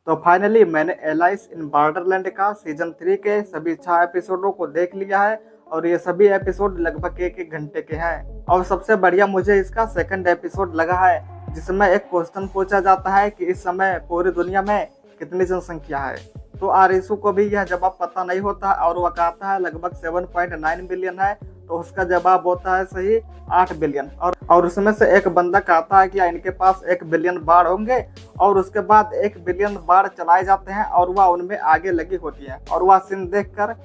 तो फाइनली मैंने alias in Borderland का सीजन 3 के सभी 6 एपिसोडों को देख लिया है और ये सभी एपिसोड लगभग एक एक घंटे के हैं। और सबसे बढ़िया मुझे इसका सेकंड एपिसोड लगा है जिसमें एक क्वेश्चन पूछा जाता है कि इस समय पूरी दुनिया में कितनी जनसंख्या है। तो आरिसू को भी यह जवाब पता नहीं होता और वह कहता है लगभग 7.9 बिलियन है। तो उसका जवाब होता है सही 8 बिलियन। और उसमें से एक बंदा कहता है कि इनके पास 1 बिलियन बाढ़ होंगे और उसके बाद 1 बिलियन बाढ़ चलाए जाते हैं और वह उनमें आगे लगी होती है। और वह सीन देखकर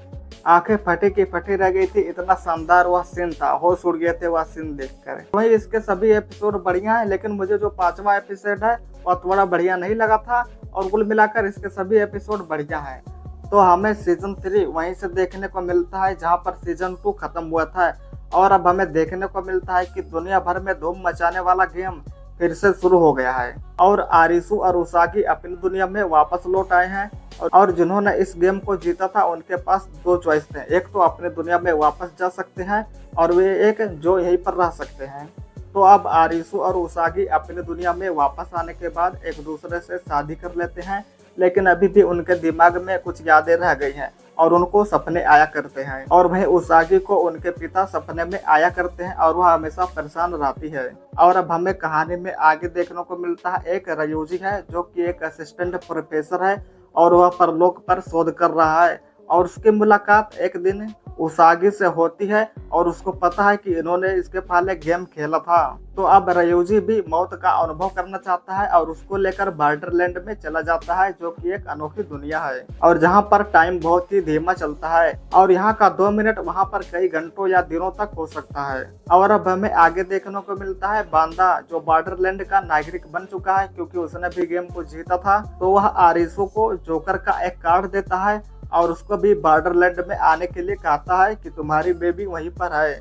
आंखें फटी की फटी रह गई थी, इतना शानदार वह सीन था, होश उड़ गए थे वह सीन देखकर। वही इसके सभी एपिसोड बढ़िया है, लेकिन मुझे जो 5वां एपिसोड है वह थोड़ा बढ़िया नहीं लगा था और कुल मिलाकर इसके सभी एपिसोड बढ़िया है। तो हमें सीजन 3 वहीं से देखने को मिलता है जहां पर सीजन 2 खत्म हुआ था और अब हमें देखने को मिलता है कि दुनिया भर में धूम मचाने वाला गेम फिर से शुरू हो गया है और आरिसू और उसागी अपनी दुनिया में वापस लौट आए हैं। और जिन्होंने इस गेम को जीता था उनके पास 2 चॉइस थे, एक तो अपनी दुनिया में वापस जा सकते हैं और वे एक जो यहीं पर रह सकते हैं। तो अब आरिसू और उसागी अपनी दुनिया में वापस आने के बाद एक दूसरे से शादी कर लेते हैं, लेकिन अभी भी उनके दिमाग में कुछ यादें रह गई हैं और उनको सपने आया करते हैं। और वहीं उसागी को उनके पिता सपने में आया करते हैं और वह हमेशा परेशान रहती है। और अब हमें कहानी में आगे देखने को मिलता है एक रयूजी है जो कि एक असिस्टेंट प्रोफेसर है और वह परलोक पर शोध कर रहा है। और उसकी मुलाकात एक दिन उसागी से होती है और उसको पता है कि इन्होंने इसके पहले गेम खेला था। तो अब रयूजी भी मौत का अनुभव करना चाहता है और उसको लेकर बॉर्डरलैंड में चला जाता है जो कि एक अनोखी दुनिया है और जहां पर टाइम बहुत ही धीमा चलता है और यहाँ का 2 मिनट वहां पर कई घंटों या दिनों तक हो सकता है। और अब हमें आगे देखने को मिलता है बांदा जो बॉर्डरलैंड का नागरिक बन चुका है क्योंकि उसने भी गेम को जीता था। तो वह आरिसू को जोकर का एक कार्ड देता है और उसको भी बॉर्डरलैंड में आने के लिए कहता है कि तुम्हारी बेबी वहीं पर है।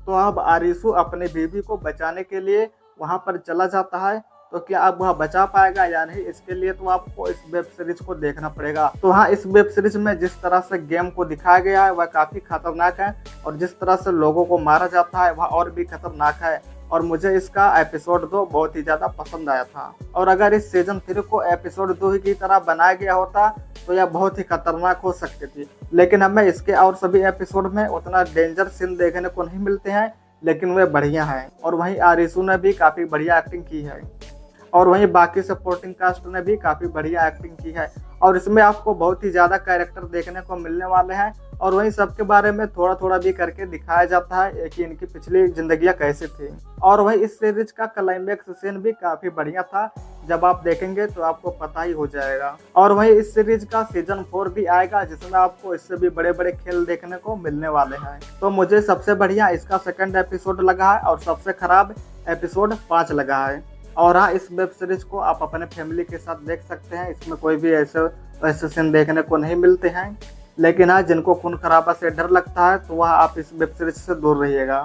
तो अब आरिसू अपनी बेबी को बचाने के लिए वहां पर चला जाता है। तो क्या अब वह बचा पाएगा या नहीं, इसके लिए तो आपको इस वेब सीरीज को देखना पड़ेगा। तो हाँ, इस वेब सीरीज में जिस तरह से गेम को दिखाया गया है वह काफी खतरनाक है और जिस तरह से लोगों को मारा जाता है वह और भी खतरनाक है। और मुझे इसका एपिसोड 2 बहुत ही ज्यादा पसंद आया था। और अगर इस सीजन 3 को एपिसोड 2 की तरह बनाया गया होता तो यह बहुत ही खतरनाक हो सकती थी, लेकिन हमें इसके और सभी एपिसोड में उतना डेंजर सीन देखने को नहीं मिलते हैं, लेकिन वे बढ़िया हैं। और वहीं आरिसू ने भी काफी बढ़िया एक्टिंग की है और वहीं बाकी सपोर्टिंग कास्ट ने भी काफी बढ़िया एक्टिंग की है। और इसमें आपको बहुत ही ज्यादा कैरेक्टर देखने को मिलने वाले हैं और वहीं सबके बारे में थोड़ा थोड़ा भी करके दिखाया जाता है कि इनकी पिछली जिंदगियां कैसी थी। और वहीं इस सीरीज का क्लाइमेक्स सीन भी काफी बढ़िया था, जब आप देखेंगे तो आपको पता ही हो जाएगा। और वहीं इस सीरीज का सीजन 4 भी आएगा जिसमें आपको इससे भी बड़े बड़े खेल देखने को मिलने वाले हैं। तो मुझे सबसे बढ़िया इसका सेकंड एपिसोड लगा है और सबसे खराब एपिसोड 5 लगा है। और हाँ, इस वेब सीरीज को आप अपने फैमिली के साथ देख सकते हैं, इसमें कोई भी ऐसे सीन देखने को नहीं मिलते हैं। लेकिन हाँ, जिनको खून खराबा से डर लगता है तो वह आप इस वेब सीरीज से दूर रहिएगा।